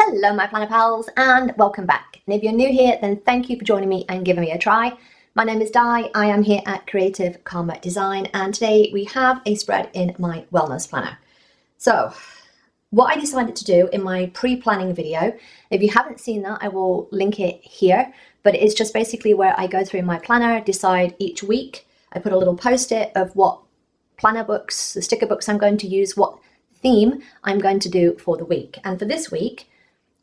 Hello my planner pals and welcome back. And if you're new here, then thank you for joining me and giving me a try. My name is Di, I am here at Creative Karma Design, and today we have a spread in my wellness planner. So what I decided to do in my pre-planning video, if you haven't seen that, I will link it here, but it's just basically where I go through my planner, decide each week, I put a little post-it of what planner books, the sticker books I'm going to use, what theme I'm going to do for the week. And for this week,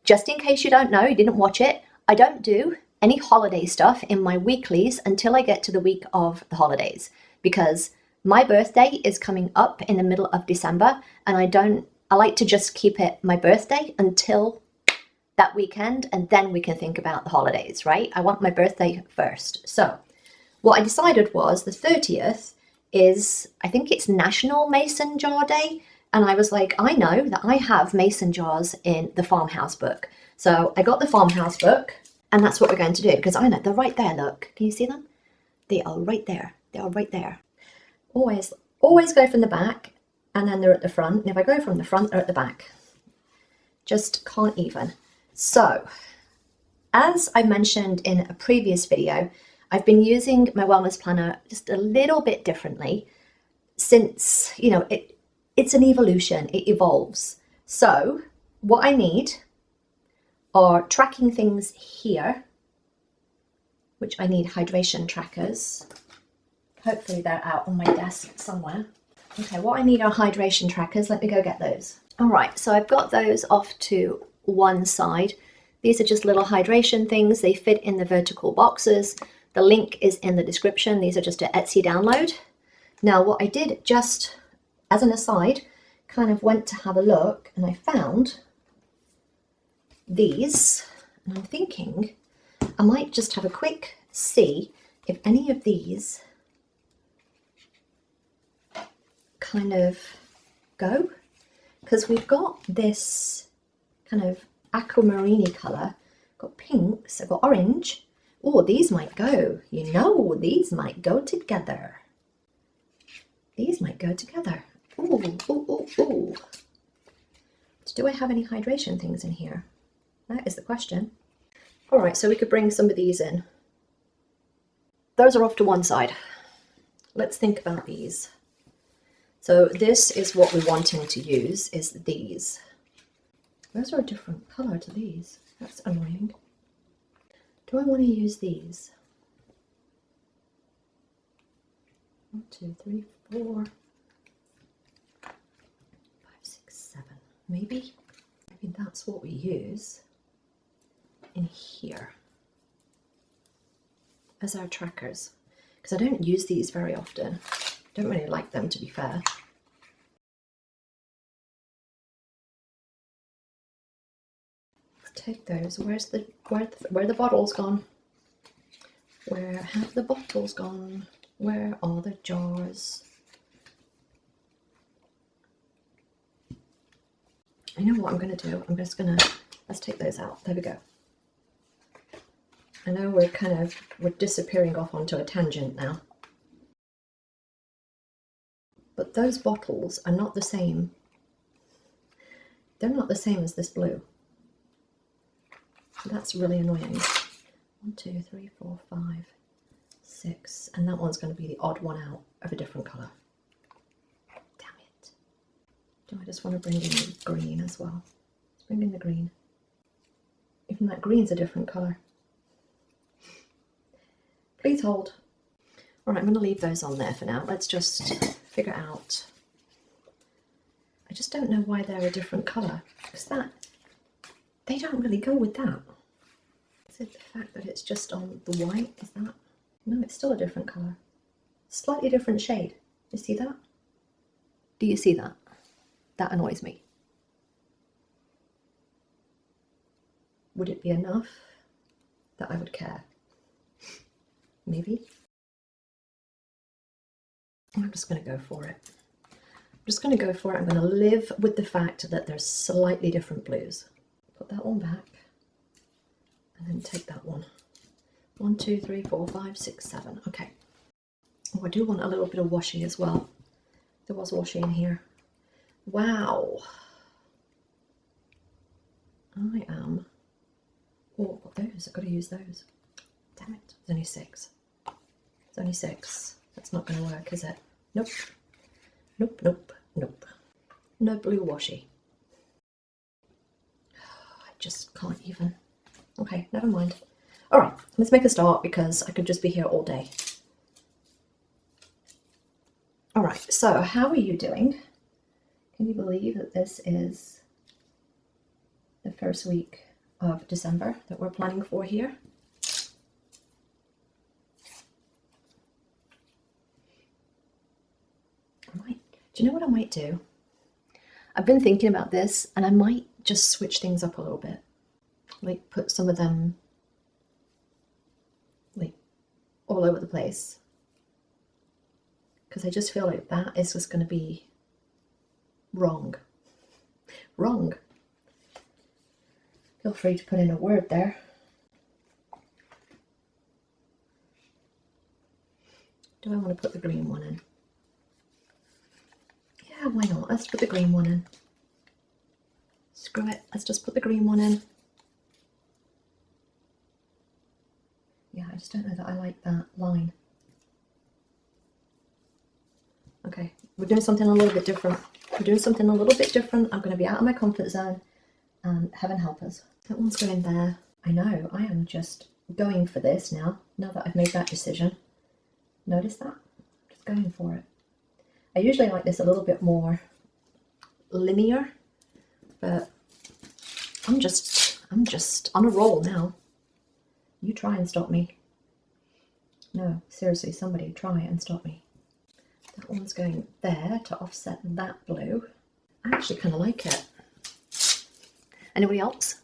just in case you don't know, you didn't watch it, I don't do any holiday stuff in my weeklies until I get to the week of the holidays, because my birthday is coming up in the middle of December, and I like to just keep it my birthday until that weekend, and then we can think about the holidays, right? I want my birthday first. So what I decided was the 30th is, I think it's National Mason Jar Day. And I was like, I know that I have mason jars in the Farmhouse book. So I got the Farmhouse book, and that's what we're going to do, because I know they're right there, look. Can you see them? They are right there. They are right there. Always go from the back, and then they're at the front. And if I go from the front, they're at the back. Just can't even. So, as I mentioned in a previous video, I've been using my wellness planner just a little bit differently since, you know, it's an evolution, it evolves. So what I need are tracking things here, which I need hydration trackers. Hopefully they're out on my desk somewhere. Okay, what I need are hydration trackers. Let me go get those. All right, so I've got those off to one side. These are just little hydration things. They fit in the vertical boxes. The link is in the description. These are just an Etsy download. Now what I did, just as an aside, kind of went to have a look, and I found these, and I'm thinking I might just have a quick see if any of these kind of go, because we've got this kind of aquamarine colour, got pinks, I've got orange. Oh, these might go, you know, these might go together. These might go together. Ooh, ooh, ooh, ooh. Do I have any hydration things in here? That is the question. All right, so we could bring some of these in. Those are off to one side. Let's think about these. So this is what we're wanting to use, is these. Those are a different colour to these. That's annoying. Do I want to use these? 1, 2, 3, 4. Maybe that's what we use in here as our trackers, because I don't use these very often. Don't really like them, to be fair. Let's take those. Where the bottles gone? Where have the bottles gone? Where are the jars? I know what I'm going to do. I'm just going to, let's take those out. There we go. I know we're disappearing off onto a tangent now. But those bottles are not the same. They're not the same as this blue. That's really annoying. 1, 2, 3, 4, 5, 6. And that one's going to be the odd one out of a different colour. Do I just want to bring in the green as well? Let's bring in the green. Even that green's a different colour. Please hold. All right, I'm going to leave those on there for now. Let's just figure out. I just don't know why they're a different colour, because they don't really go with that. Is it the fact that it's just on the white? Is that? No, it's still a different colour. Slightly different shade. You see that? Do you see that? That annoys me. Would it be enough that I would care? Maybe. I'm just going to go for it. I'm just going to go for it. I'm going to live with the fact that there's slightly different blues. Put that one back, and then take that one. 1, 2, 3, 4, 5, 6, 7. Okay. Oh, I do want a little bit of washi as well. There was washi in here. Wow. I am, oh, I've got those, I've got to use those. Damn it, there's only 6. There's only 6. That's not going to work, is it? Nope. Nope, nope, nope. No blue washi. I just can't even. Okay, never mind. All right, let's make a start because I could just be here all day. All right, so how are you doing? Can you believe that this is the first week of December that we're planning for here? Do you know what I might do? I've been thinking about this and I might just switch things up a little bit. Like put some of them like all over the place. Because I just feel like that is just going to be wrong. Wrong. Feel free to put in a word there. Do I want to put the green one in? Yeah, why not? Let's put the green one in. Screw it. Let's just put the green one in. Yeah, I just don't know that I like that line. Okay, we're doing something a little bit different. We're doing something a little bit different. I'm going to be out of my comfort zone and heaven help us. That one's going there. I know, I am just going for this now that I've made that decision. Notice that? Just going for it. I usually like this a little bit more linear, but I'm just on a roll now. You try and stop me. No, seriously, somebody try and stop me. That one's going there to offset that blue. I actually kind of like it. Anybody else?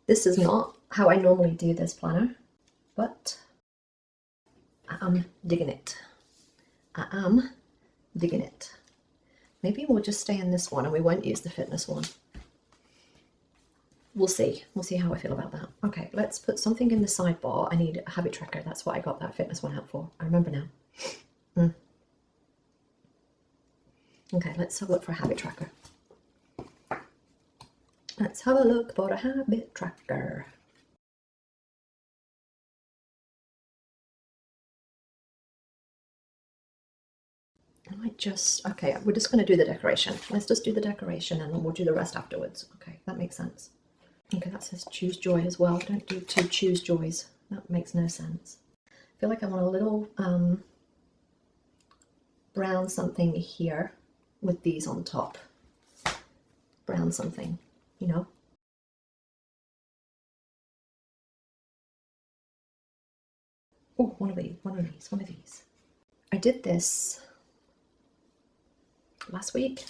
This is not how I normally do this planner, but I am digging it. I am digging it. Maybe we'll just stay in this one and we won't use the fitness one. We'll see. We'll see how I feel about that. Okay, let's put something in the sidebar. I need a habit tracker. That's what I got that fitness one out for. I remember now. Okay, let's have a look for a habit tracker. Let's have a look for a habit tracker. I might just, okay, we're just going to do the decoration. Let's just do the decoration and then we'll do the rest afterwards. Okay, that makes sense. Okay, that says choose joy as well. Don't do two choose joys. That makes no sense. I feel like I want a little brown something here with these on top. Brown something, you know. Oh, one of these. I did this last week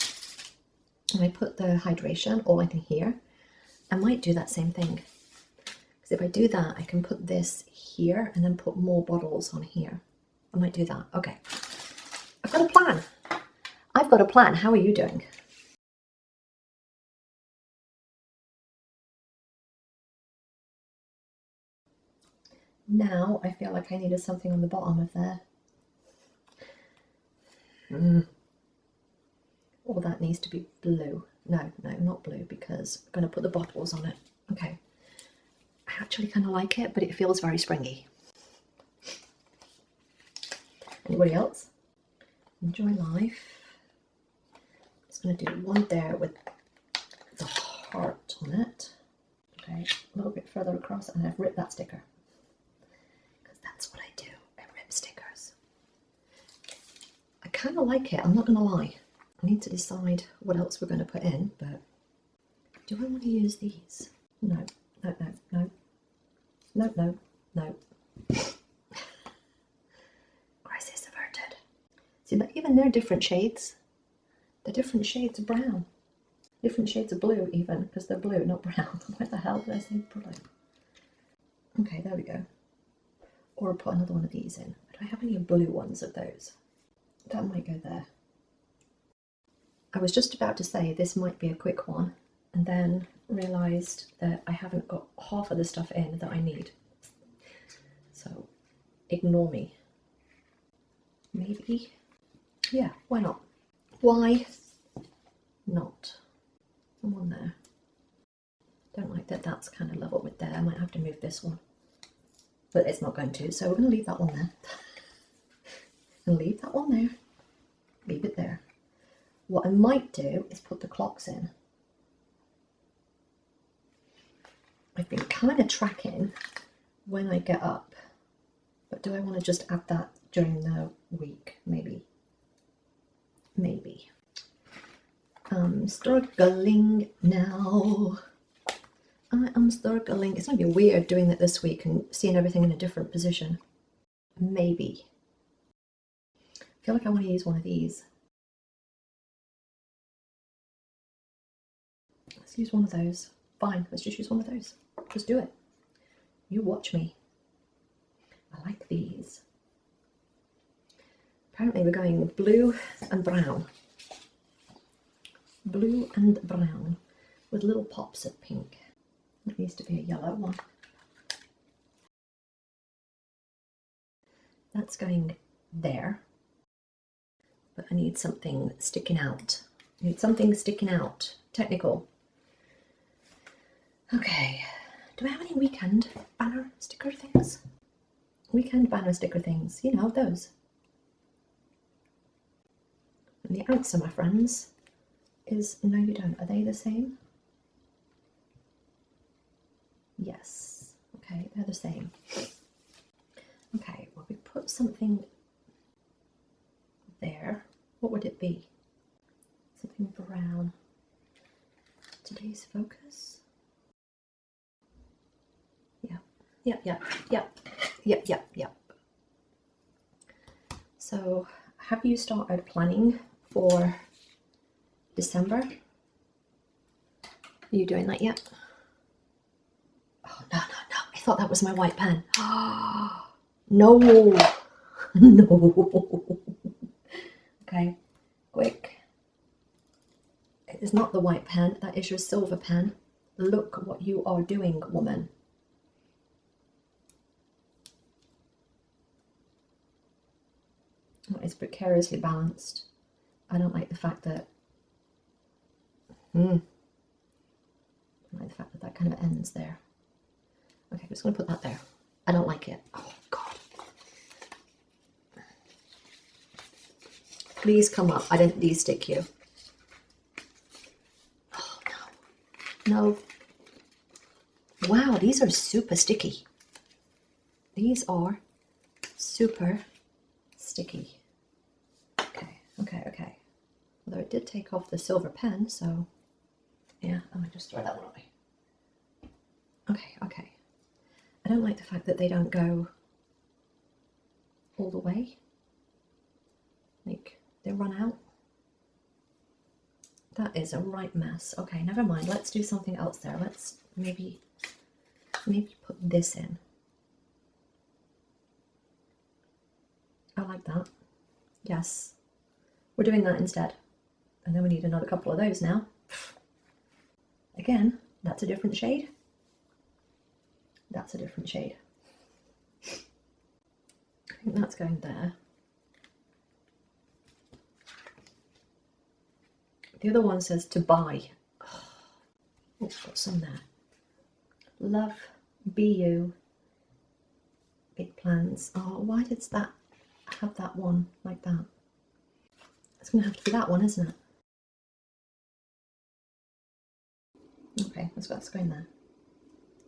and I put the hydration all in here. I might do that same thing because if I do that I can put this here and then put more bottles on here. I might do that. Okay, I've got a plan. I've got a plan. How are you doing? Now I feel like I needed something on the bottom of there. Or that needs to be blue. No, not blue because I'm going to put the bottles on it. Okay. I actually kind of like it, but it feels very springy. Anybody else? Enjoy life. I'm just going to do one there with the heart on it. Okay, a little bit further across and I've ripped that sticker. Because that's what I do. I rip stickers. I kind of like it, I'm not going to lie. I need to decide what else we're going to put in, but do I want to use these? No. Crisis averted. See, but even they're different shades. They're different shades of brown. Different shades of blue even, because they're blue, not brown. Where the hell did I say blue? Okay, there we go. Or I'll put another one of these in. Do I have any blue ones of those? That might go there. I was just about to say this might be a quick one and then realised that I haven't got half of the stuff in that I need. So ignore me. Maybe, yeah, why not? Why not? Someone there. Don't like that that's kind of level with there. I might have to move this one, but it's not going to, so we're going to leave that one there. And leave that one there. Leave it there. What I might do is put the clocks in. I've been kind of tracking when I get up, but do I want to just add that during the week? Maybe. Maybe. I'm struggling now. I am struggling. It's going to be weird doing it this week and seeing everything in a different position. Maybe. I feel like I want to use one of these. Let's use one of those. Fine, let's just use one of those. Just do it. You watch me. I like these. Apparently we're going blue and brown. Blue and brown with little pops of pink. It needs to be a yellow one. That's going there. But I need something sticking out. I need something sticking out. Technical. Okay. Do I have any weekend banner sticker things? Weekend banner sticker things. You know, those. And the answer, my friends, is no you don't. Are they the same? Yes. Okay, they're the same. Okay, well we put something there. What would it be? Something brown. Today's focus? Yep. So, have you started planning for December? Are you doing that yet? Oh, no. I thought that was my white pen. No. No. Okay, quick. It is not the white pen. That is your silver pen. Look what you are doing, woman. It's precariously balanced. I don't like the fact that I don't like the fact that that kind of ends there. Okay, I'm just going to put that there. I don't like it. Oh God. Please come up. I didn't de-stick you. Oh no. No. Wow, these are super sticky. These are super sticky. Okay. Although it did take off the silver pen, so yeah, I might just throw that one away. Okay. I don't like the fact that they don't go all the way. Like, they run out. That is a right mess. Okay, never mind. Let's do something else there. Let's maybe put this in. I like that. Yes. We're doing that instead. And then we need another couple of those now. Again, that's a different shade. That's a different shade. I think that's going there. The other one says to buy. Oh, got some there. Love, be you, big plans. Oh, why did that have that one like that? It's going to have to be that one, isn't it? Okay, that's going there.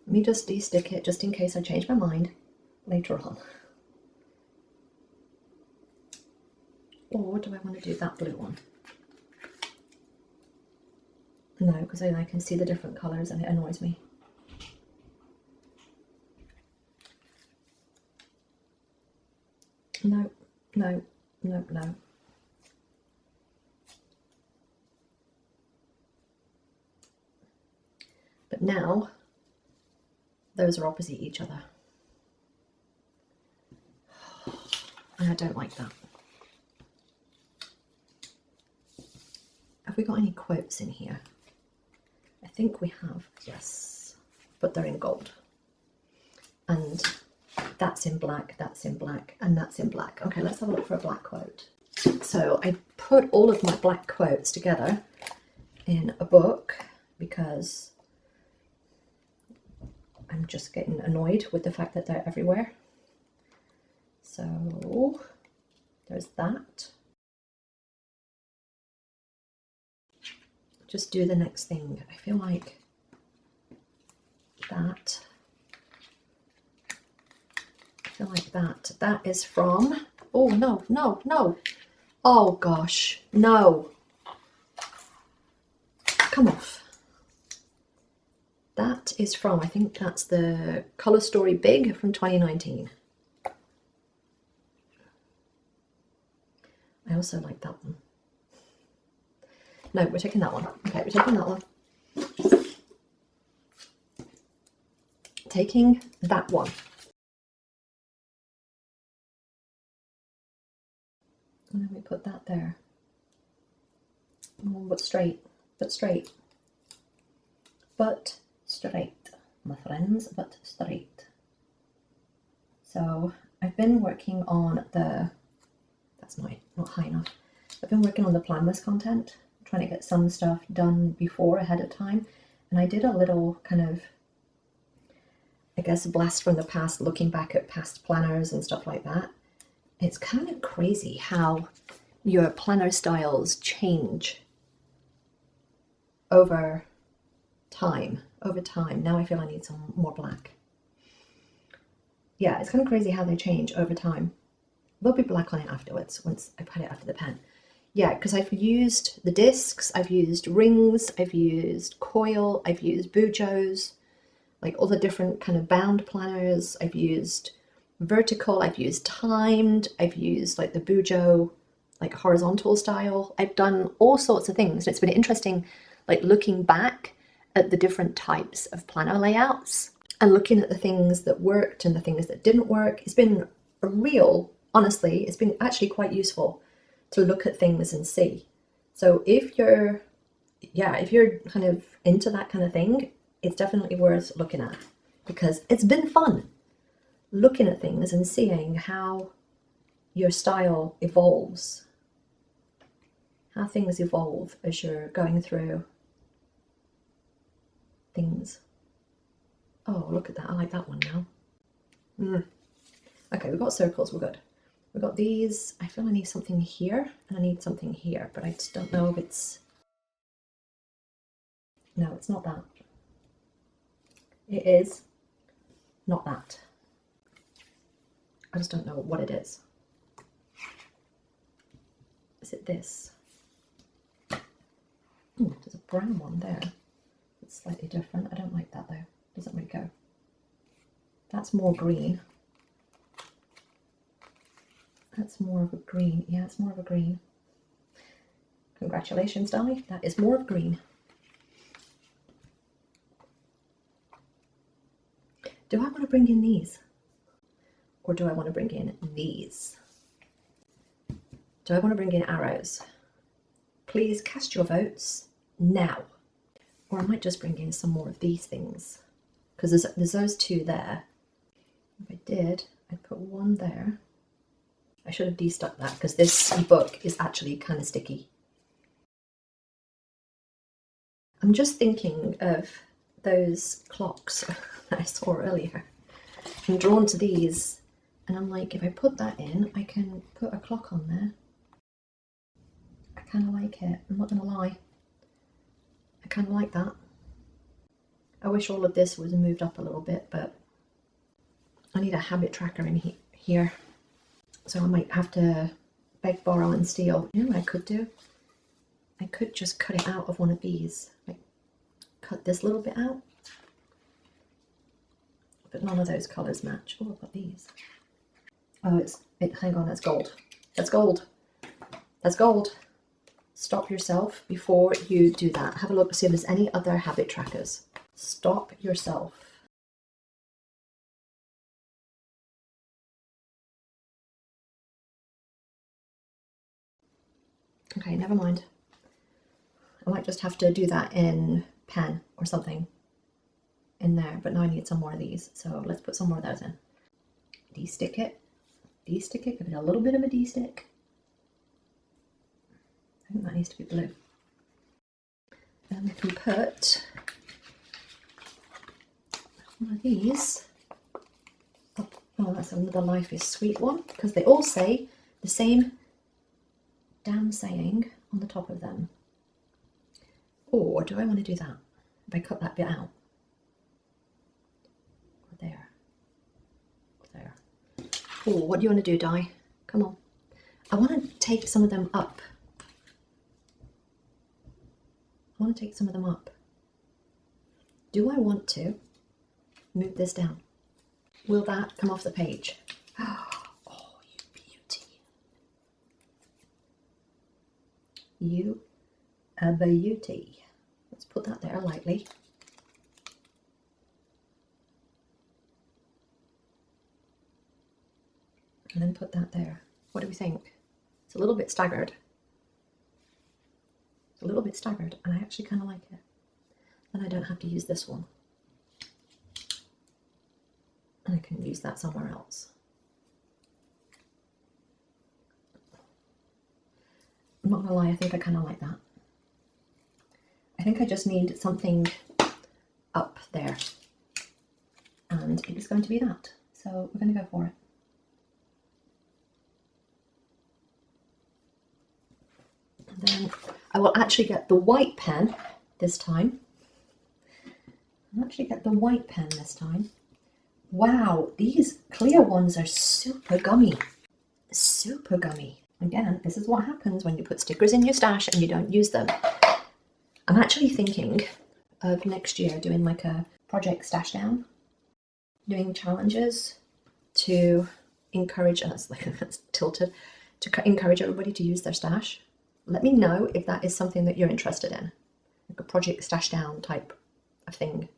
Let me just de-stick it just in case I change my mind later on. Or do I want to do that blue one? No, because then I can see the different colours and it annoys me. No. But now, those are opposite each other. And I don't like that. Have we got any quotes in here? I think we have, yes. But they're in gold. And that's in black, that's in black, and that's in black. Okay, let's have a look for a black quote. So I put all of my black quotes together in a book because I'm just getting annoyed with the fact that they're everywhere. So there's that. Just do the next thing. I feel like that. I feel like that. That is from, oh no, no, no. Oh gosh, no. Come off. That is from, I think that's the Colour Story Big from 2019. I also like that one. No, we're taking that one. Okay, we're taking that one. Taking that one. And then we put that there. Oh, but straight, but straight. But straight, my friends, but straight. So I've been working on the, that's not high enough. I've been working on the Planless content, trying to get some stuff done before, ahead of time. And I did a little kind of, I guess, blast from the past, looking back at past planners and stuff like that. It's kind of crazy how your planner styles change over time. Now I feel I need some more black. Yeah, it's kind of crazy how they change over time. There'll be black on it afterwards, once I put it after the pen. Yeah, because I've used the discs, I've used rings, I've used coil, I've used bujos, like all the different kind of bound planners. I've used vertical, I've used timed, I've used like the bujo, like horizontal style. I've done all sorts of things. And it's been interesting, like looking back at the different types of planner layouts and looking at the things that worked and the things that didn't work. It's been a real, honestly, it's been actually quite useful to look at things and see. So if you're kind of into that kind of thing, it's definitely worth looking at, because it's been fun looking at things and seeing how your style evolves, how things evolve as you're going through things. Oh, look at that. I like that one now. Okay, we've got circles. We're good. We've got these. I feel I need something here and I need something here, but I just don't know if it's... No, it's not that. It is not that. I just don't know what it is. Is it this? Ooh, there's a brown one there. It's slightly different. I don't like that though. Doesn't really go. That's more green. That's more of a green. Yeah, it's more of a green. Congratulations, Dolly. That is more of green. Do I want to bring in these? Or do I want to bring in these? Do I want to bring in arrows? Please cast your votes now. Or I might just bring in some more of these things, because there's those two there. If I did, I'd put one there. I should have de-stuck that, because this book is actually kind of sticky. I'm just thinking of those clocks that I saw earlier. I'm drawn to these, and I'm like, if I put that in, I can put a clock on there. I kind of like it, I'm not going to lie. I kind of like that. I wish all of this was moved up a little bit, but I need a habit tracker in here. So I might have to beg, borrow and steal. You know what I could do? I could just cut it out of one of these. Like cut this little bit out. But none of those colours match. Oh, I've got these. Oh, hang on, that's gold. That's gold. That's gold. Stop yourself before you do that. Have a look to see if there's any other habit trackers. Stop yourself. Okay, never mind. I might just have to do that in pen or something in there, but now I need some more of these. So let's put some more of those in. De-stick it. De-stick it. Give it a little bit of a de-stick. I think that needs to be blue. And we can put one of these. Oh, that's another Life is Sweet one, because they all say the same damn saying on the top of them. Or do I want to do that? If I cut that bit out. There. There. Oh, what do you want to do, Di? Come on. I want to take some of them up. I want to take some of them up. Do I want to move this down? Will that come off the page? Oh, you beauty. You a beauty. Let's put that there lightly. And then put that there. What do we think? It's a little bit staggered. It's a little bit staggered, and I actually kind of like it. Then I don't have to use this one. And I can use that somewhere else. I'm not gonna lie, I think I kind of like that. I think I just need something up there. And it is going to be that. So we're going to go for it. And then I will actually get the white pen this time. I'll actually get the white pen this time. Wow, these clear ones are super gummy. Super gummy. Again, this is what happens when you put stickers in your stash and you don't use them. I'm actually thinking of next year doing like a project stash down, doing challenges to encourage us, like it's tilted, to encourage everybody to use their stash. Let me know if that is something that you're interested in, like a project stash down type of thing.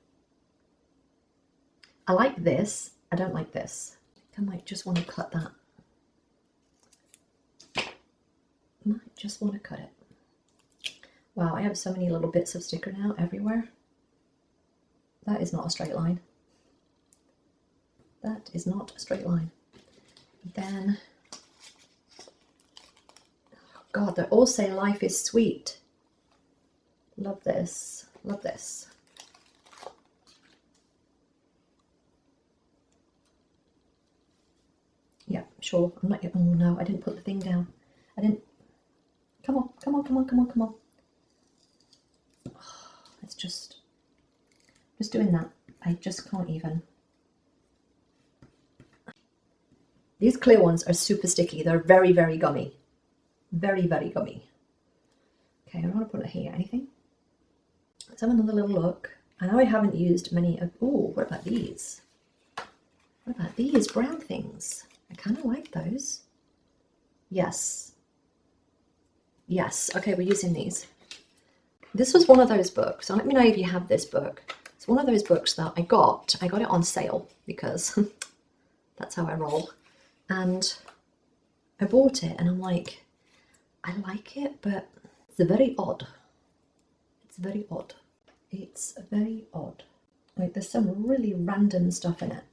I like this. I don't like this. I might just want to cut that. Might just want to cut it. Wow, I have so many little bits of sticker now everywhere. That is not a straight line. That is not a straight line. Then, oh God, they all say life is sweet. Love this. Love this. Yeah, sure. I'm not. Oh no, I didn't put the thing down. I didn't. Come on, come on, come on, come on, come on. It's just doing that. I just can't even. These clear ones are super sticky. They're very, very gummy. Very, very gummy. Okay, I don't want to put it here. Anything? Let's have another little look. I know I haven't used many of. Oh, what about these? What about these brown things? I kind of like those. Yes. Yes. Okay, we're using these. This was one of those books. So let me know if you have this book. It's one of those books that I got it on sale because that's how I roll. And I bought it and I'm like, I like it, but it's very odd. It's very odd. It's very odd. Like there's some really random stuff in it.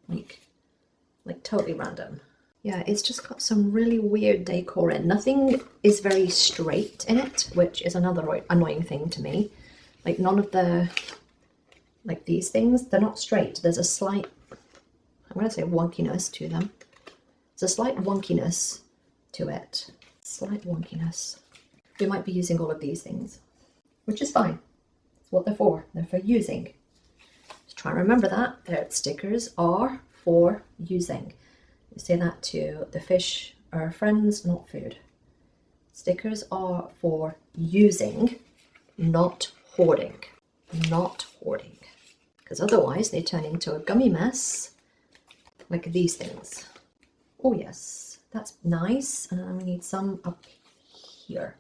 Like totally random. Yeah, it's just got some really weird decor in. Nothing is very straight in it, which is another annoying thing to me. Like none of the, like these things, they're not straight. There's a slight, I'm going to say wonkiness to them. There's a slight wonkiness to it. Slight wonkiness. We might be using all of these things, which is fine. That's what they're for. They're for using. Just try and remember that. Their stickers are for using. You say that to the fish are friends, not food. Stickers are for using, not hoarding. Not hoarding. Because otherwise they turn into a gummy mess like these things. Oh yes, that's nice. And then we need some up here.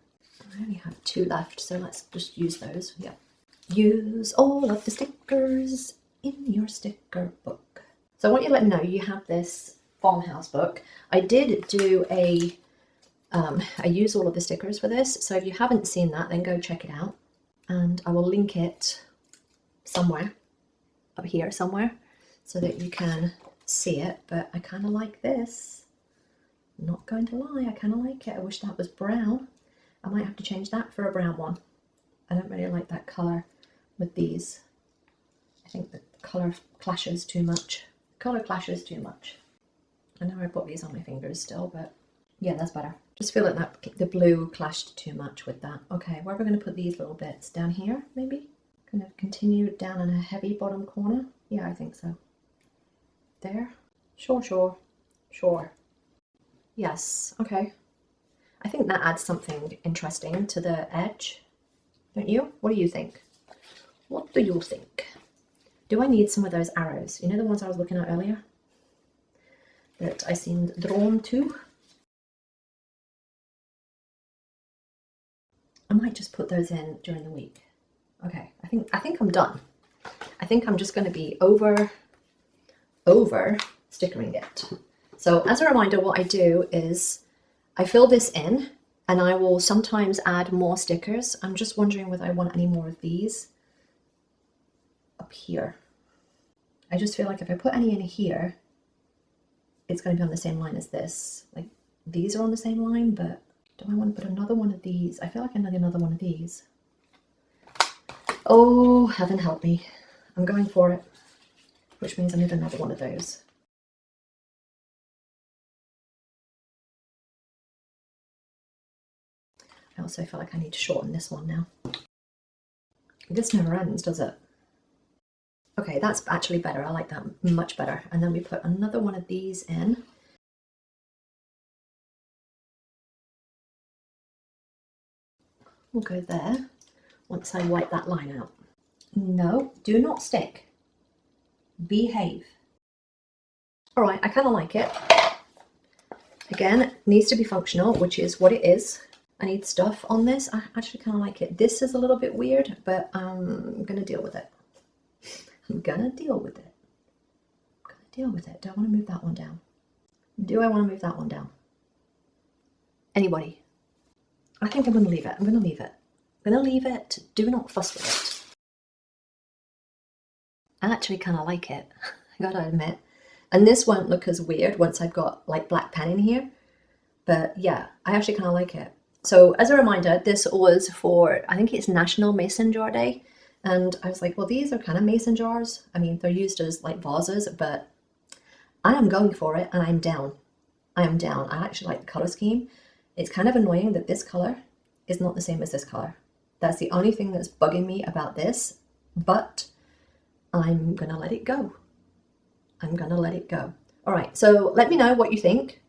I only have 2 left, so let's just use those. Yeah. Use all of the stickers in your sticker book. So I want you to let me know you have this Farmhouse book. I did do a, I use all of the stickers for this. So if you haven't seen that, then go check it out. And I will link it somewhere, up here somewhere, so that you can see it. But I kind of like this. I'm not going to lie, I kind of like it. I wish that was brown. I might have to change that for a brown one. I don't really like that colour with these. I think that the colour clashes too much. Colour clashes too much. I know I put these on my fingers still, but yeah, that's better. Just feel like that the blue clashed too much with that. Okay, where are we going to put these little bits? Down here, maybe? Kind of continue down in a heavy bottom corner. Yeah, I think so. There. Sure, sure, sure. Yes, okay. I think that adds something interesting to the edge. Don't you? What do you think? What do you think? Do I need some of those arrows? You know the ones I was looking at earlier? That I seemed drawn to? I might just put those in during the week. Okay, I think I'm done. I think I'm just going to be over stickering it. So as a reminder, what I do is I fill this in and I will sometimes add more stickers. I'm just wondering whether I want any more of these up here. I just feel like if I put any in here, it's going to be on the same line as this. Like these are on the same line, but do I want to put another one of these? I feel like I need another one of these. Oh, heaven help me. I'm going for it, which means I need another one of those. I also feel like I need to shorten this one now. This never ends, does it? Okay, that's actually better. I like that much better. And then we put another one of these in. We'll go there once I wipe that line out. No, do not stick. Behave. All right, I kind of like it. Again, it needs to be functional, which is what it is. I need stuff on this. I actually kind of like it. This is a little bit weird, but I'm going to deal with it. I'm going to deal with it. I'm going to deal with it. Do I want to move that one down? Do I want to move that one down? Anybody? I think I'm going to leave it. I'm going to leave it. I'm going to leave it. Do not fuss with it. I actually kind of like it. I gotta admit. And this won't look as weird once I've got like black pen in here. But yeah, I actually kind of like it. So as a reminder, this was for, I think it's National Mason Jar Day. And I was like, well, these are kind of mason jars. I mean, they're used as like vases, but I am going for it and I'm down. I am down. I actually like the color scheme. It's kind of annoying that this color is not the same as this color. That's the only thing that's bugging me about this, but I'm gonna let it go. I'm gonna let it go. All right, so let me know what you think.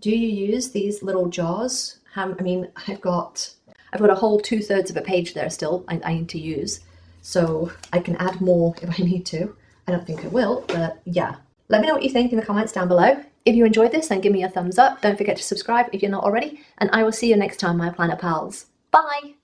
Do you use these little jars? I mean, I've got a whole 2/3 of a page there still I need to use. So I can add more if I need to. I don't think I will, but yeah. Let me know what you think in the comments down below. If you enjoyed this, then give me a thumbs up. Don't forget to subscribe if you're not already. And I will see you next time, my planner pals. Bye!